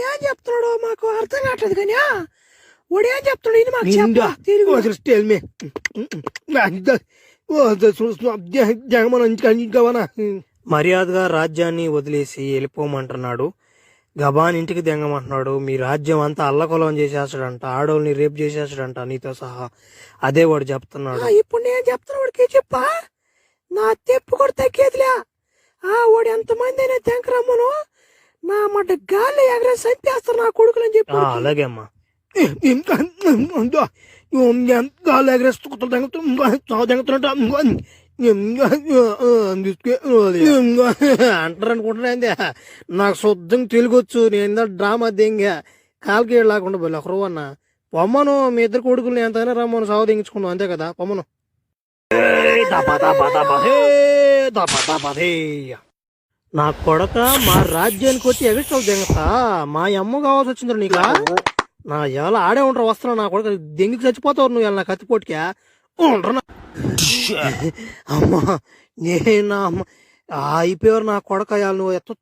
వాడు ఏం చెప్తున్నాడు మాకు అర్థం కావట్లేదు కానీ వాడు ఏం చెప్తున్నాడు ఇది మాకు మర్యాదగా రాజ్యాన్ని వదిలేసి వెళ్ళిపోమంటున్నాడు. గబాన్ ఇంటికి దెంగమంటున్నాడు. మీ రాజ్యం అంతా అల్లకొలం చేసేస్తాడంట, ఆడోళ్ళని రేపు చేసేస్తాడంట నీతో సహా. అదే వాడు చెప్తున్నాడు. ఇప్పుడు నేను చెప్తున్నా వాడికి చెప్పా నా తెప్పు కూడా తగ్గేదిలే. వాడు ఎంతమంది అయినా తెంకరమ్మను నా మాట గాలి ఎగరే సంపేస్తారు నా కొడుకులు అని చెప్పి. అలాగే అమ్మా. గాలి అంటారు అనుకుంటున్నా. నాకు శుద్ధంగా తెలుగొచ్చు. నేను డ్రామా దెంగా కాలికి లేకుండా పోయి ఒకరు అన్న పొమ్మను. మీ ఇద్దరు కొడుకులు ఎంతైనా రమ్మను సాగు దించుకున్నాం అంతే కదా. పొమ్మను. నా కొడక మా రాజ్యానికి వచ్చి ఎగస్ట్రాలు దెంగతా మా అమ్మ కావాల్సి వచ్చింది నీకా. నా ఎలా ఆడే ఉంటారు వస్తున్నా నా కొడక దెంగికి చచ్చిపోతావు నువ్వు నా కత్తిపోటుకా ఉండరు. అమ్మా నేను అయిపోయారు నా కొడక నువ్వు